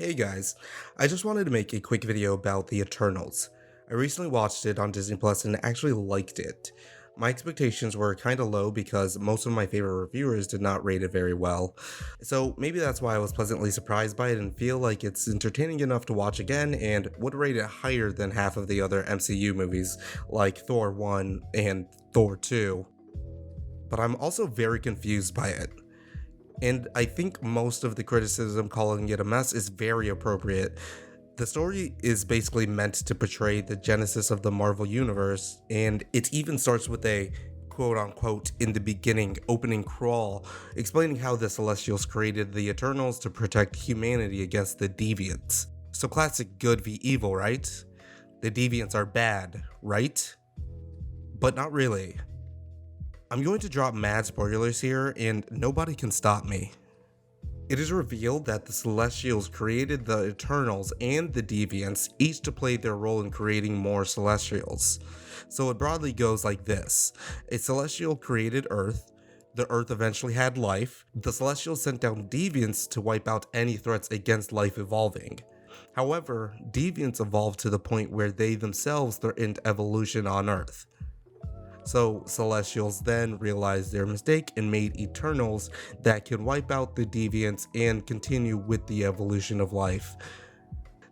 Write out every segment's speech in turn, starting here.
Hey guys, I just wanted to make a quick video about The Eternals. I recently watched it on Disney Plus and actually liked it. My expectations were kinda low because most of my favorite reviewers did not rate it very well, so maybe that's why I was pleasantly surprised by it and feel like it's entertaining enough to watch again and would rate it higher than half of the other MCU movies like Thor 1 and Thor 2. But I'm also very confused by it. And I think most of the criticism calling it a mess is very appropriate. The story is basically meant to portray the genesis of the Marvel Universe, and it even starts with a quote unquote in the beginning opening crawl explaining how the Celestials created the Eternals to protect humanity against the Deviants. So classic good v evil, right? The Deviants are bad, right? But not really. I'm going to drop mad spoilers here, and nobody can stop me. It is revealed that the Celestials created the Eternals and the Deviants, each to play their role in creating more Celestials. So it broadly goes like this. A Celestial created Earth, the Earth eventually had life, the Celestials sent down Deviants to wipe out any threats against life evolving. However, Deviants evolved to the point where they themselves threatened evolution on Earth. So Celestials then realized their mistake and made Eternals that can wipe out the Deviants and continue with the evolution of life.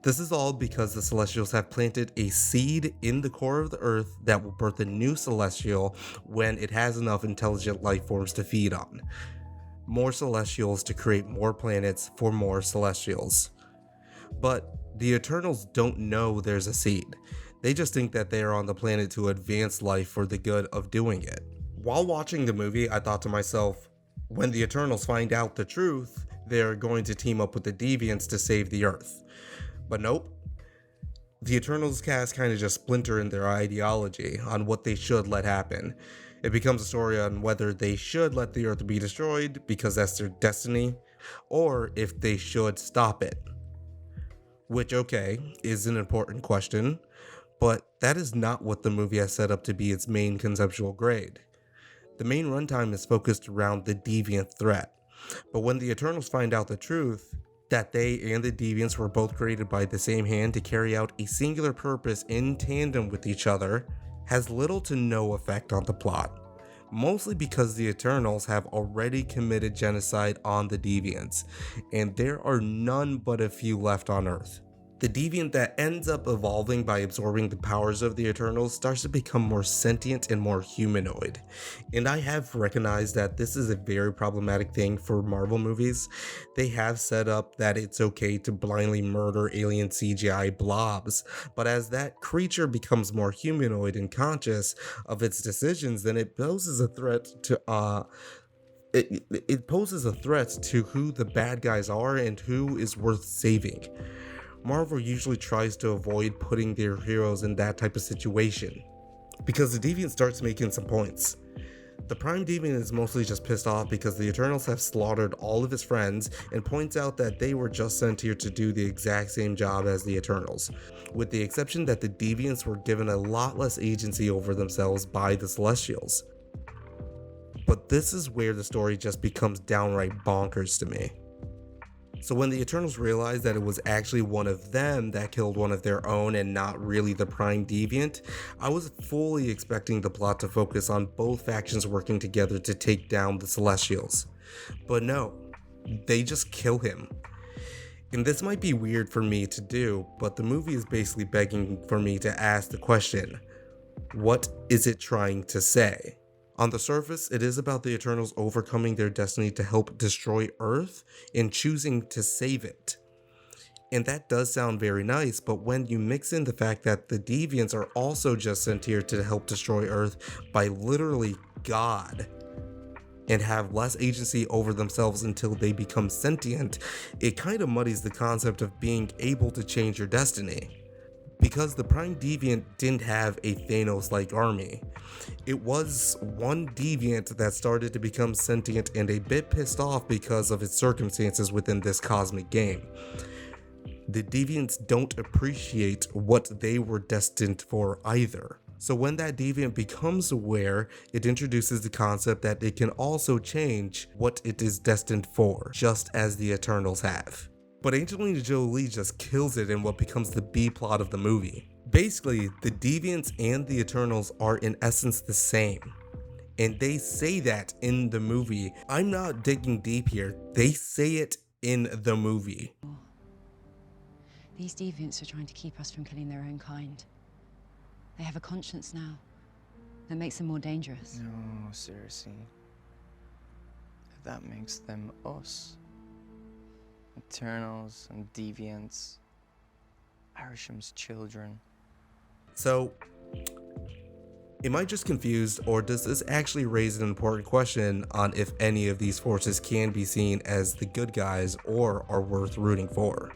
This is all because the Celestials have planted a seed in the core of the Earth that will birth a new Celestial when it has enough intelligent life forms to feed on. More Celestials to create more planets for more Celestials. But the Eternals don't know there's a seed. They just think that they are on the planet to advance life for the good of doing it. While watching the movie, I thought to myself, when the Eternals find out the truth, they're going to team up with the Deviants to save the Earth. But nope. The Eternals cast kind of just splinter in their ideology on what they should let happen. It becomes a story on whether they should let the Earth be destroyed because that's their destiny, or if they should stop it. Which, okay, is an important question. But that is not what the movie has set up to be its main conceptual grade. The main runtime is focused around the deviant threat, but when the Eternals find out the truth, that they and the Deviants were both created by the same hand to carry out a singular purpose in tandem with each other, has little to no effect on the plot. Mostly because the Eternals have already committed genocide on the Deviants, and there are none but a few left on Earth. The Deviant that ends up evolving by absorbing the powers of the Eternals starts to become more sentient and more humanoid. And I have recognized that this is a very problematic thing for Marvel movies. They have set up that it's okay to blindly murder alien CGI blobs, but as that creature becomes more humanoid and conscious of its decisions, then it poses a threat to it poses a threat to who the bad guys are and who is worth saving. Marvel usually tries to avoid putting their heroes in that type of situation, because the Deviant starts making some points. The Prime Deviant is mostly just pissed off because the Eternals have slaughtered all of his friends and points out that they were just sent here to do the exact same job as the Eternals, with the exception that the Deviants were given a lot less agency over themselves by the Celestials. But this is where the story just becomes downright bonkers to me. So when the Eternals realized that it was actually one of them that killed one of their own and not really the Prime Deviant, I was fully expecting the plot to focus on both factions working together to take down the Celestials. But no, they just kill him. And this might be weird for me to do, but the movie is basically begging for me to ask the question, what is it trying to say? On the surface, it is about the Eternals overcoming their destiny to help destroy Earth and choosing to save it. And that does sound very nice, but when you mix in the fact that the Deviants are also just sent here to help destroy Earth by literally God, and have less agency over themselves until they become sentient, it kind of muddies the concept of being able to change your destiny. Because the Prime Deviant didn't have a Thanos-like army. It was one Deviant that started to become sentient and a bit pissed off because of its circumstances within this cosmic game. The Deviants don't appreciate what they were destined for either. So when that Deviant becomes aware, it introduces the concept that it can also change what it is destined for, just as the Eternals have. but Angelina Jolie just kills it in what becomes the B plot of the movie. Basically, the Deviants and the Eternals are in essence the same. And they say that in the movie. I'm not digging deep here. They say it in the movie. These deviants are trying to keep us from killing their own kind. They have a conscience now that makes them more dangerous. No, seriously. If that makes them us, Eternals and Deviants, Arisham's children. So, am I just confused, or does this actually raise an important question on if any of these forces can be seen as the good guys or are worth rooting for?